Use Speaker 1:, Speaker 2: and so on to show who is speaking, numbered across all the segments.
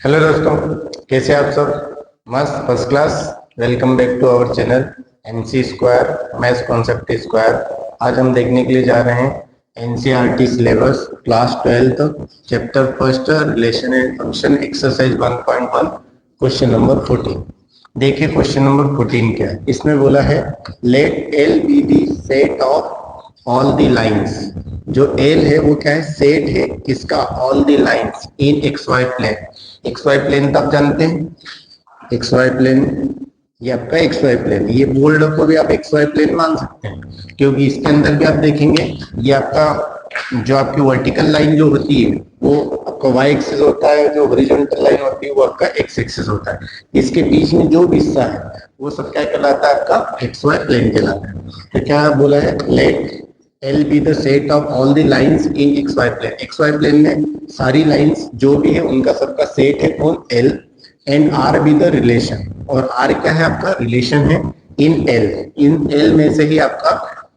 Speaker 1: Hello दोस्तों, कैसे आप सब? मस्त, first class. Welcome back to our channel NC square maths concept square. आज हम देखने के लिए जा रहे हैं NCERT syllabus class 12 chapter first relation and function exercise 1.1 question number 14। देखिए क्वेश्चन नंबर 14 क्या है। इसमें बोला है let L be the set of all the lines. जो एल है वो क्या है? सेट है किसका? All the lines in X Y plane. X Y plane तब जानते हैं, एक्स वाई प्लेन ये आपका एक्स वाई प्लेन, ये बोल्ड को भी आप एक्स वाई प्लेन मान सकते हैं क्योंकि इसके अंदर भी आप देखेंगे ये आपका जो आपकी वर्टिकल लाइन जो होती है वो आपका वाई एक्सिस होता है, जो हॉरिजॉन्टल लाइन होती है वो आपका एक्स एक्सिस होता है। इसके बीच में जो भी हिस्सा है वो सब क्या कहलाता है? आपका एक्स वाई प्लेन कहलाता है। तो क्या बोला है? Let L be the set of all the lines in X Y plane. X Y plane में सारी लाइंस जो भी है उनका सबका सेट है कौन? L. And R be the relation, और आर क्या है? आपका रिलेशन है इन एल। इन एल में से ही आपका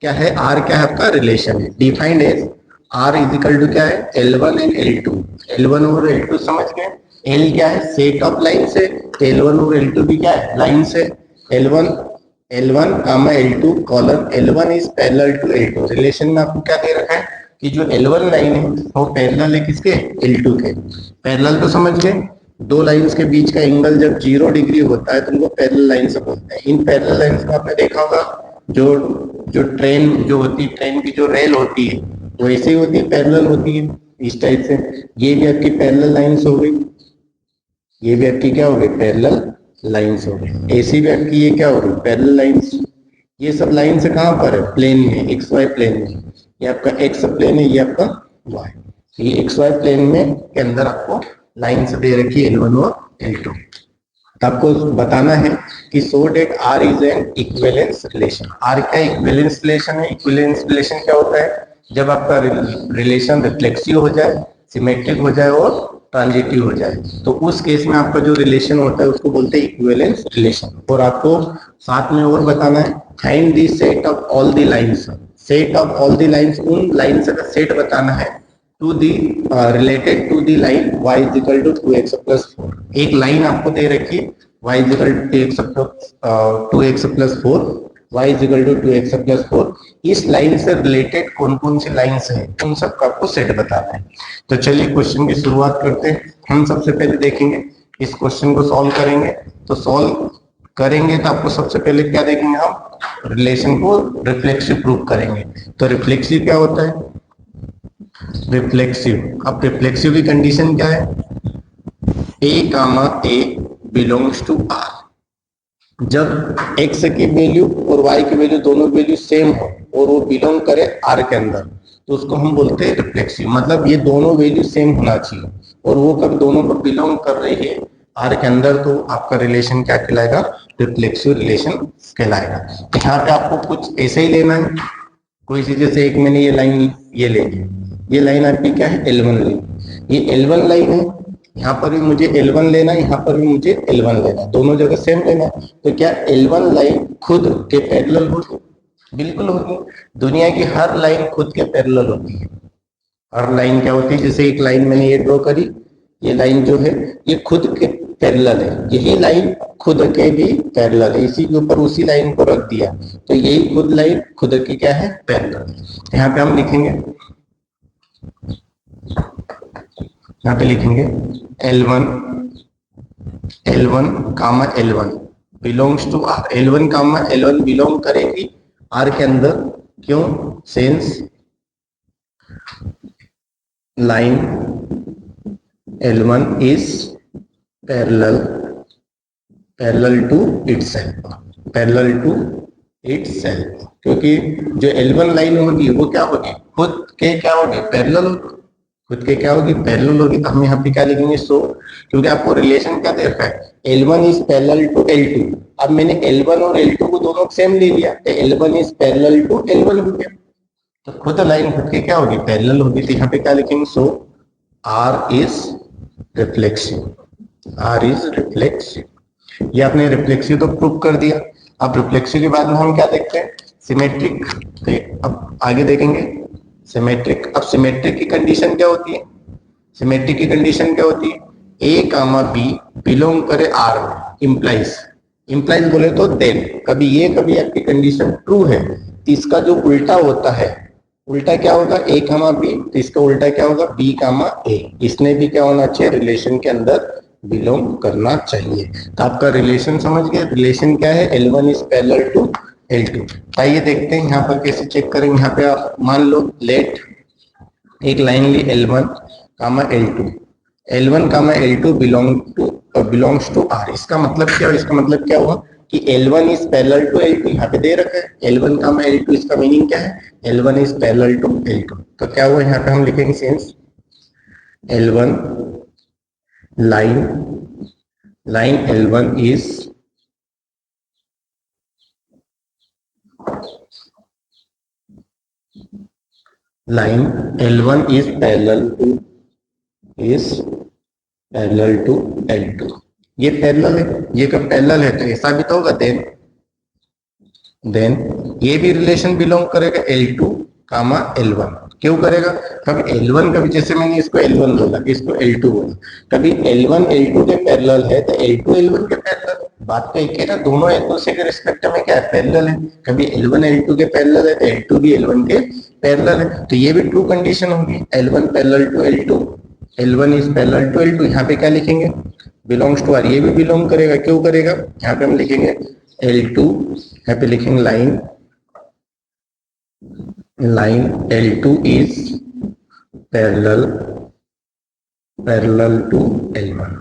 Speaker 1: क्या है? आर क्या है? आपका रिलेशन है। Defined as R is equal to क्या है? L1 and L2। L1 और L2 समझ गए। एल क्या है? सेट ऑफ लाइन से। L1 और L2 भी क्या है? लाइन से। L1 comma L2 colon L1 is parallel to L2। Relation में आपको क्या दे रखा है कि जो L1 लाइन है वो पैरेलल है किसके? L2 के। पैरेलल तो समझ गए, दो लाइंस के बीच का एंगल जब 0 डिग्री होता है तो उनको पैरेलल लाइन से बोलते हैं। इन पैरेलल लाइंस में आपने देखा होगा जो जो ट्रेन जो होती है, ट्रेन की जो रेल होती है वो ऐसे ही होती है, पैरेलल होती है इस टाइप से। ये भी आपकी पैरेलल लाइंस हो गई, ये भी आपकी क्या हो गई? पैरेलल लाइंस हो गई। ऐसी भी आपकी ये क्या हो गई? Parallel lines. ये सब लाइन से कहां पर है? प्लेन में, एक्स वाई प्लेन में। ये आपका एक्स प्लेन है, ये आपका वाई। ये एक्स वाई प्लेन में के अंदर आपको लाइंस दे रखी है L1 और L2। तो आपको बताना है कि so that R is an equivalence relation. R क्या इक्विवेलेंस रिलेशन है? इक्विवेलेंस रिलेशन क्या होता है? जब आपका रिलेशन रिफ्लेक्सिव हो जाए, सिमेट्रिक हो जाए और ट्रांजिटिव हो जाए, तो उस केस में आपका जो रिलेशन होता है उसको बोलते हैं इक्विवेलेंस रिलेशन। और आपको साथ में और बताना है find the set of all the lines. Set of all the lines, उन लाइंस का सेट बताना है to the related to the line y is equal to 2x plus 4। एक लाइन आपको दे रखी है y is equal to 2x plus 4, y is equal to 2x plus 4। इस लाइन से रिलेटेड कौन कौन सी लाइंस हैं उन सब का आपको सेट बताना है। तो चलिए क्वेश्चन की शुरुआत करते हैं। हम सबसे पहले देखेंगे इस क्वेश्चन को सॉल्व करेंगे। तो सॉल्व करेंगे तो आपको सबसे पहले क्या देखेंगे? हम रिलेशन को रिफ्लेक्सिव प्रूव करेंगे। तो रिफ्लेक्सिव क्या होता है? रिफ्लेक्सिव, अब रिफ्लेक्सिव की कंडीशन क्या है? a comma a belongs to r। जब x की वैल्यू और y की वैल्यू दोनों वैल्यू सेम हो और वो बिलोंग करे r के अंदर तो उसको हम बोलते हैं रिफ्लेक्सिव। मतलब ये दोनों वैल्यू सेम होना चाहिए और वो कब दोनों पर बिलोंग कर रही है r के अंदर, तो आपका रिलेशन क्या कहलाएगा? रिफ्लेक्सिव रिलेशन कहलाएगा। तो यहाँ पे आपको कुछ ऐसे ही लेना है। कोई सी जैसे एक मैंने ये लाइन ये ले ली, ये लाइन आपकी क्या है? L1 line. ये L1 लाइन है, यहाँ पर भी मुझे L1 लेना है, यहाँ पर भी मुझे L1 लेना है, दोनों जगह सेम लेना है। तो क्या L1 लाइन खुद के पैरेलल होगी? बिल्कुल होगी। दुनिया की हर लाइन खुद के पैरेलल होती है। हर लाइन क्या होती है? जैसे एक लाइन मैंने ये ड्रॉ करी, ये लाइन जो है ये खुद के पैरेलल है, यही लाइन खुद के भी पैरेलल है, इसी के ऊपर उसी लाइन को रख दिया तो यही खुद लाइन खुद की क्या है? पैरेलल। यहाँ पे हम लिखेंगे, यहाँ पे लिखेंगे L1 comma L1 belongs to R। L1 comma L1 belong करेगी R के अंदर। क्यों? Since line L1 is parallel to itself, parallel to itself. क्योंकि जो L1 लाइन होगी वो क्या होगी? खुद के क्या होगी? पैरेलल होगी। खुद के क्या होगी? पैरेलल होगी। तो हम यहाँ पे क्या लिखेंगे? सो, क्योंकि आपको रिलेशन क्या दे रखा है? L1 is parallel to L2। अब मैंने L1 और L2 को दोनों सेम ले लिया तो L1 is parallel to L1 हो गया। तो खुद लाइन खुद के क्या होगी? पैरेलल होगी। तो यहाँ पे क्या लिखेंगे? सो R is reflexive, R is reflexive. ये आपने रिफ्लेक्सिव तो प्रूव कर दिया। अब रिफ्लेक्सिव के बाद में हम क्या देखते हैं? सिमेट्रिक। अब आगे देखेंगे सिमेट्रिक। अब सिमेट्रिक की कंडीशन क्या होती है? सिमेट्रिक की कंडीशन क्या होती है? ए कामा बी बिलोंग करे आर में, इम्प्लाइज इम्प्लाइज बोले तो देन, कभी ये कभी आपकी कंडीशन ट्रू है तो इसका जो उल्टा होता है, उल्टा क्या होगा, ए कामा बी, तो इसका उल्टा क्या होगा, बी कामा ए, इसने भी क्या होना चाहिए, रिलेशन के अंदर बिलोंग करना चाहिए। तो आपका रिलेशन समझ गए, रिलेशन क्या है, L1 is parallel to L2। आइए देखते हैं यहाँ पर कैसे चेक करेंगे। यहाँ पे आप मान लो लेट एक लाइन ली L1 comma L2, L1 comma L2 belongs to R। इसका मतलब क्या, इसका मतलब क्या हुआ कि L1 is parallel to L2, यहाँ पे दे रखा है L1 कामा L2, इसका मीनिंग क्या है, L1 is parallel to L2। तो क्या हुआ, यहाँ पे हम लिखेंगे since L1 line L1 is line L1 is parallel to L2। ये पैरेलल है, ये कब पैरेलल है तो ऐसा भी तो होगा, देन ये भी रिलेशन बिलोंग करेगा L2 कामा L1। क्यों करेगा, कभी L1 कभी जैसे मैंने इसको L1 बोला, इसको L2 बोला, कभी L1 L2 के पैरेलल है तो L2 L1 के पैरेलल, बात तो एक है ना, दोनों एक दूसरे के रिस्पेक्ट में क्या है, पैरेलल है। कभी L1 L2 के पैरेलल है तो L2 भी L1 के पैरेलल है, तो ये भी ट्रू कंडीशन होगी, L1 parallel to L2, L1 is parallel to L2। यहाँ पे क्या लिखेंगे, बिलोंग्स टू आर, ये भी बिलोंग करेगा, क्यों करेगा, यहाँ पे हम लिखेंगे L2, यहाँ पे लिखेंगे line L2 is parallel to L1,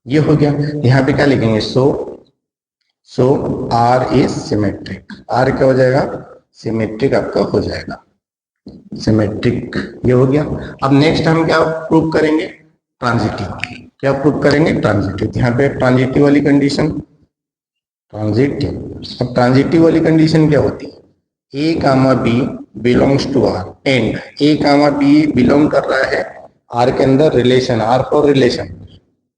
Speaker 1: ये हो गया। यहाँ पे क्या लिखेंगे, सो R इज सिमेट्रिक, R क्या हो जाएगा, सिमेट्रिक आपका हो जाएगा, सिमेट्रिक, ये हो गया। अब नेक्स्ट हम क्या प्रूव करेंगे, ट्रांजिटिव, क्या प्रूव करेंगे, ट्रांजिटिव। यहाँ पे ट्रांजिटिव वाली कंडीशन, ट्रांजिटिव, अब ट्रांजिटिव वाली कंडीशन क्या होती है, A comma B belongs to R and A comma B belong कर रहा है आर के अंदर, रिलेशन आर फॉर रिलेशन,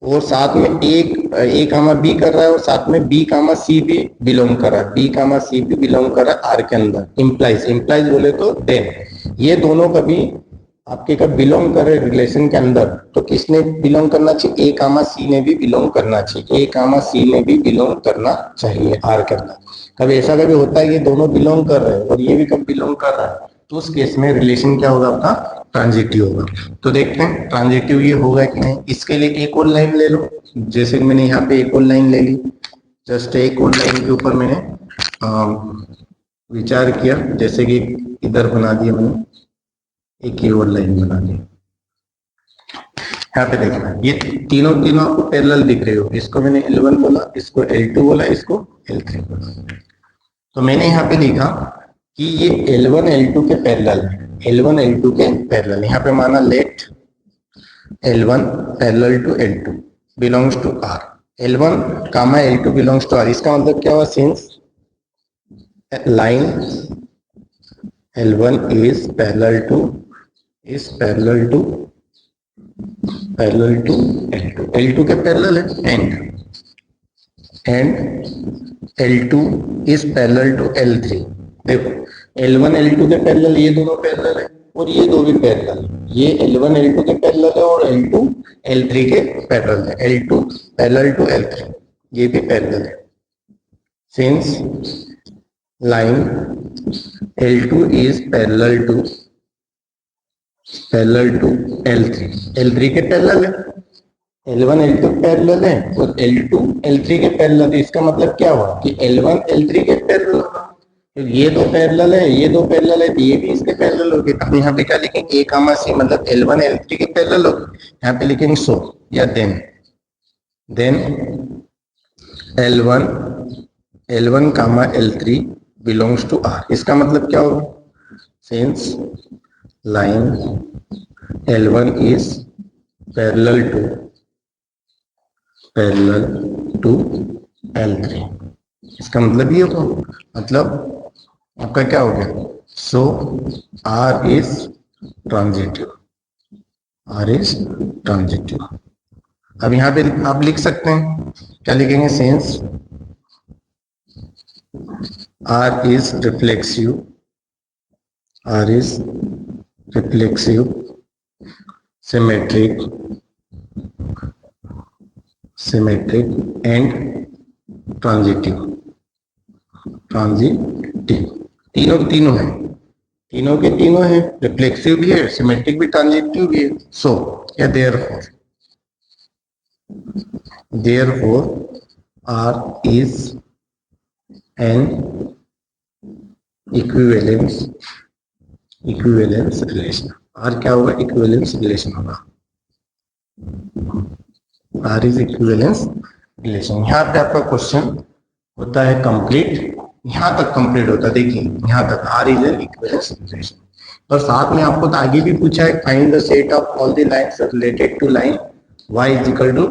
Speaker 1: और साथ में एक ए कामा बी कर रहा है और साथ में बी कामा सी भी बिलोंग कर रहा है, बी कामा सी भी बिलोंग कर रहा है आर के अंदर, इम्प्लाइज बोले तो देन, ये दोनों कभी आपके कब बिलोंग कर रहे रिलेशन के अंदर, तो किसने बिलोंग करना चाहिए, ए कामा सी ने भी बिलोंग करना चाहिए, ए कामा सी ने भी बिलोंग करना चाहिए आर के अंदर। कभी ऐसा कभी होता है कि दोनों बिलोंग कर रहे हैं और ये भी कब बिलोंग कर रहा है, तो उस केस में रिलेशन क्या होगा आपका, ट्रांजिटिव होगा। तो देखते हैं ट्रांजिटिव ये होगा कि नहीं। इसके लिए एक और लाइन ले लो, जैसे कि मैंने यहाँ पे एक और लाइन ले ली, जस्ट एक और लाइन के ऊपर मैंने विचार किया, जैसे कि इधर बना दिया मैंने, एक और लाइन बना दी। यहाँ पे देखना, ये तीनों आपको पैरेलल दिख रहे हो, इसको मैंने L1 बोला, इसको L2 बोला, इसको L3 बोला। तो मैंने यहाँ पे लिखा कि ये L1 L2 के पैरेलल है, L1 L2 के पैरेलल, यहाँ पे माना let L1 parallel to L2 belongs to R, L1 comma L2 belongs to R। इसका मतलब क्या हुआ, since line L1 is parallel to L2, L2 के पैरेलल है and L2 is parallel to L3। देखो L1 L2 के parallel, ये दोनों पैरेलल है और ये दो भी पैरेलल, ये L1 L2 के पैरेलल है और L2 L3 के पैरेलल है, L2 पैरेलल टू L3, ये भी पैरेलल है। Since line L2 is parallel to L3, L3 के पैरेलल है, L1 L2 पैरेलल है और L2 L3 के पैरेलल है। इसका मतलब क्या हुआ कि L1 L3 के पैरेलल होगा, तो ये दो पैरेलल है, ये दो पैरेलल है, तो ये भी इसके पैरेलल होगी। अब यहाँ पे क्या लिखेंगे, ए कामा सी, मतलब L1 L3 के पैरेलल होगा, यहाँ पे लिखेंगे सो या then L1 comma L3 belongs to R। इसका मतलब क्या होगा, since line L1 is parallel to L3। इसका मतलब ये होगा, मतलब आपका क्या हो गया, सो R is ट्रांजिटिव। अब यहाँ पे आप लिख सकते हैं, क्या लिखेंगे, since R is reflexive, symmetric symmetric and transitive. तीनों के तीनों है, तीनों के तीनों है, रिफ्लेक्सिव भी है, सिमेट्रिक भी, ट्रांजिटिव भी है। सो या therefore R is an equivalence relation. R क्या होगा? इक्विवेलेंस रिलेशन होगा। R is equivalence relation. यहाँ पे आपका क्वेश्चन होता है कंप्लीट, यहाँ तक कंप्लीट होता है। देखिए यहाँ तक R is an equivalence relation, और साथ में आपको तो आगे भी पूछा है, find the set of all the lines related to line y is equal to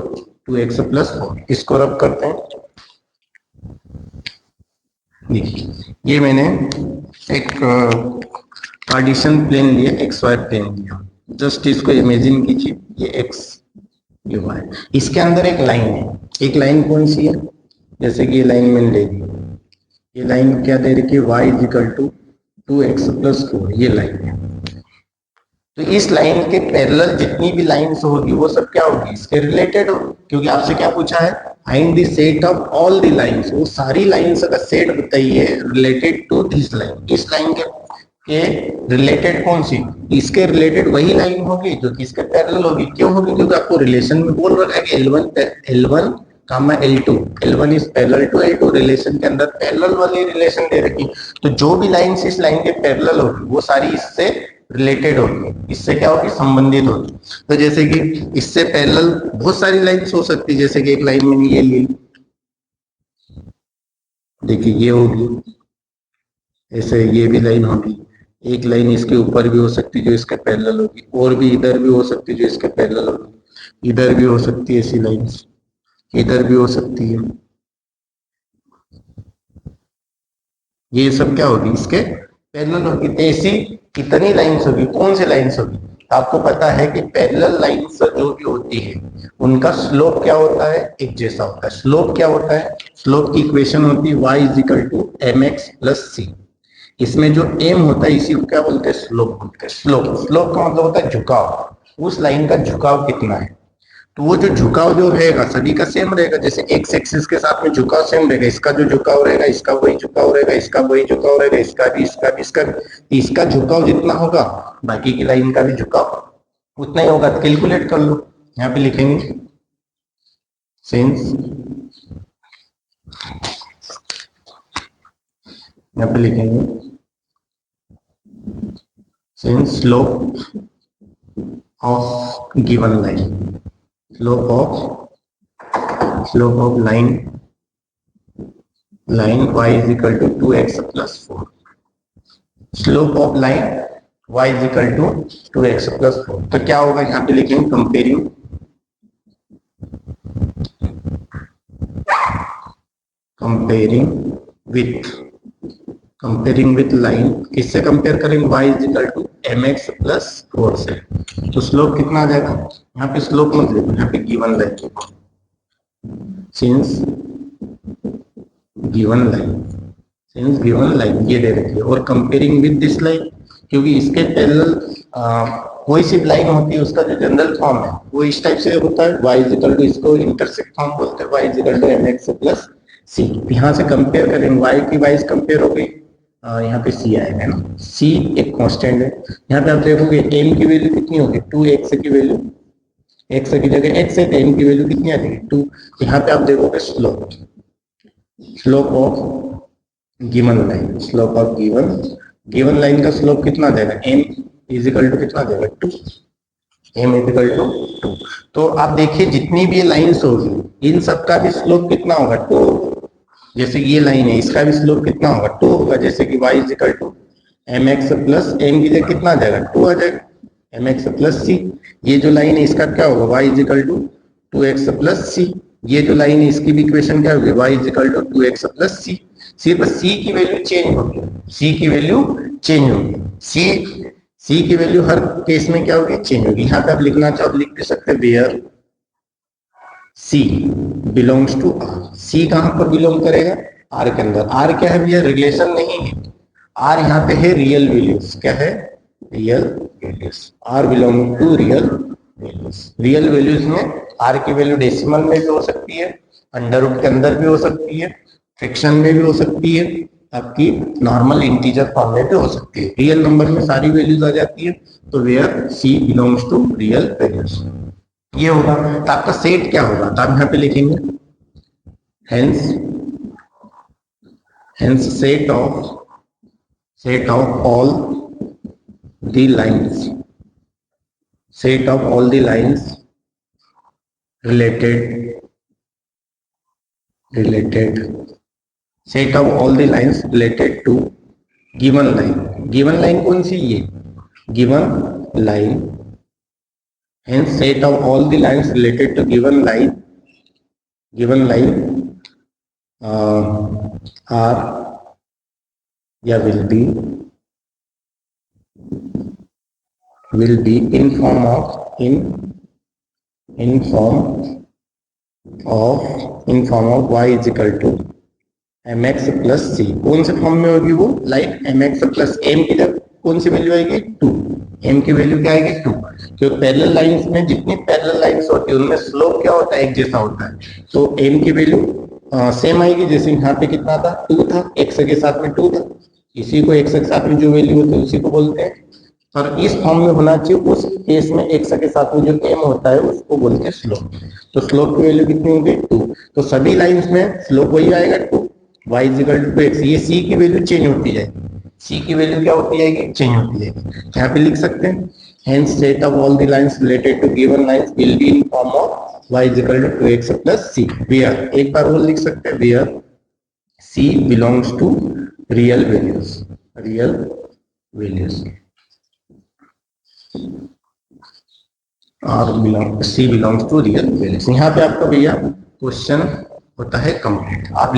Speaker 1: 2x + 4। इसको रब करते हैं। देखिए ये मैंने एक कार्टेशियन प्लेन लिया, XY प्लेन लिया। जस्ट इसको इमेजिन कीजिए, ये x ये y, इसके अंदर एक लाइन है। एक लाइन कौन सी है? जैसे कि ये लाइन मैंने ले ली, ये लाइन क्या दे रही है? y is equal to 2x + 4, ये लाइन है। तो इस लाइन के पैरेलल जितनी भी लाइंस होगी वो सब क्या होगी? इसके रिलेटेड होगी, क्योंकि आपसे क्या पूछा है? Find the set of all the lines. वो सारी लाइंस का सेट बताइए रिलेटेड टू दिस लाइन। इस लाइन के रिलेटेड कौन सी? इसके रिलेटेड वही लाइन होगी जो कि इसके पैरेलल होगी। क्यों होगी? क्योंकि आपको रिलेशन में बोल रखा है कि L1 comma L2, L1 is parallel to L2। Relation के अंदर पैरेलल वाली रिलेशन दे रखी, तो जो भी लाइंस इस लाइन के पैरेलल होगी वो सारी इससे रिलेटेड होगी, इससे क्या होगी? संबंधित होगी। तो जैसे कि इससे पैरेलल बहुत सारी लाइंस हो सकती है, जैसे कि एक लाइन मैंने ये ली, देखिए ये होगी, ऐसे ये भी लाइन होगी। एक लाइन इसके ऊपर भी हो सकती है जो इसके पैरेलल होगी, और भी इधर भी हो सकती है जो इसके पैरेलल होगी, इधर भी हो सकती है ऐसी लाइंस, इधर भी हो सकती है। ये सब क्या होगी? इसके पैरेलल होगी। तो ऐसी कितनी लाइंस होगी? कौन सी लाइंस होगी? तो आपको पता है कि पैरेलल लाइंस जो भी होती है उनका स्लोप क्या होता है? एक जैसा होता है। स्लोप क्या होता है? स्लोप की इक्वेशन होती है y = mx + c। इसमें जो m होता है इसी को क्या बोलते हैं? स्लोप बोलते हैं। स्लोप का मतलब होता है झुकाव। उस लाइन का झुकाव कितना है? तो वो जो झुकाव जो रहेगा सभी का सेम रहेगा। जैसे एक्स एक्सिस के साथ में झुकाव सेम रहेगा, इसका जो झुकाव रहेगा इसका वही झुकाव रहेगा, इसका वही झुकाव रहेगा, इसका भी, इसका भी, इसका भी। इसका झुकाव जितना होगा बाकी की लाइन का भी झुकाव उतना ही होगा। तो कैलकुलेट कर लो, यहाँ पे लिखेंगे सिंस, यहाँ पे लिखेंगे since slope of given line, slope of line y is equal to 2x + 4। slope of line y is equal to 2x + 4। तो क्या होगा? यहाँ पे लिखेंगे कंपेयरिंग विथ लाइन। किससे कंपेयर करेंगे? y is equal to mx + 4 से। तो स्लोप कितना आ जाएगा? यहाँ पे स्लोप मत लिखो, यहाँ पे गिवन लाइन लिखो, सिंस गिवन लाइन ये दे रखी है, और कंपेयरिंग विद दिस लाइन, क्योंकि इसके पैरेलल कोई सी लाइन होती है उसका जो जनरल फॉर्म है वो इस टाइप से होता है, y = इसको इंटरसेक्ट फॉर्म बोलते हैं, y = mx + c। यहाँ से कंपेयर करेंगे, y की y कंपेयर हो गई, यहाँ पे c आएगा ना, c एक कांस्टेंट है। यहाँ पे आप देखोगे m की वैल्यू कितनी होगी? 2x की वैल्यू, x की जगह x है तो m की वैल्यू कितनी आ जाएगी? 2। यहाँ पे आप देखोगे slope of given line, given line का स्लोप कितना आ जाएगा? m = कितना आ जाएगा? 2। m = 2। तो आप देखिए जितनी भी लाइन्स होगी इन सबका भी स्लोप कितना होगा? 2। जैसे ये लाइन है इसका भी स्लोप कितना होगा? 2 होगा। जैसे कि y = mx + m की जगह कितना आ जाएगा? 2 आ जाएगा, mx + c। ये जो लाइन है इसका क्या होगा? y = 2x + c। ये जो लाइन है इसकी भी इक्वेशन क्या होगी? y = 2x + c। सिर्फ c की वैल्यू चेंज होगी, c की वैल्यू हर केस में क्या होगी? चेंज होगी। यहाँ पे आप लिखना चाहो लिख भी सकते, where C belongs to R। C कहां पर बिलोंग करेगा? R के अंदर। R क्या है भैया? रिलेशन नहीं है, R यहाँ पे है रियल वैल्यूज। क्या है? Real values. R belong to real values. Real values में आर की वैल्यू डेसिमल में भी हो सकती है, अंडर रूट के अंदर भी हो सकती है, फ्रैक्शन में भी हो सकती है, आपकी नॉर्मल इंटीजर फॉर्म में भी हो सकती है। रियल नंबर में सारी वैल्यूज आ जाती है, तो where C belongs to real values ये होगा। तो आपका सेट क्या होगा, तो आप यहाँ पे लिखेंगे hence set of all the lines set of all the lines related set of all the lines related to given line कौन सी ये given line hence set of all the lines related to given line are या will be in form of y is equal to mx plus C. कौन से form में होगी वो line mx plus m की जगह कौन सी वैल्यू आएगी 2, m की वैल्यू क्या आएगी 2, क्योंकि पैरेलल लाइंस में जितनी पैरेलल लाइंस होती है उनमें स्लोप क्या होता है एक जैसा होता है, तो m की वैल्यू सेम आएगी। जैसे यहाँ पे कितना था 2 था, x के साथ में 2 था, इसी को x के साथ में जो वैल्यू होती है उसी को बोलते हैं। और इस फॉर्म में होना चाहिए, उस केस में x के साथ में जो m होता है उसको बोलते हैं स्लोप। तो स्लोप की वैल्यू कितनी होगी 2, तो सभी लाइंस में स्लोप वही आएगा 2, y is equal to x। ये c की वैल्यू चेंज होती जाएगी, c की वैल्यू क्या होती जाएगी चेंज होती जाएगी। यहाँ पे लिख सकते हैं hence set of all the lines related to given lines will be in form of y is equal to 2x plus c where, एक बार और लिख सकते हैं where c belongs to real values और C belongs to real values. यहाँ पे आपका भैया क्वेश्चन होता है कंप्लीट। आप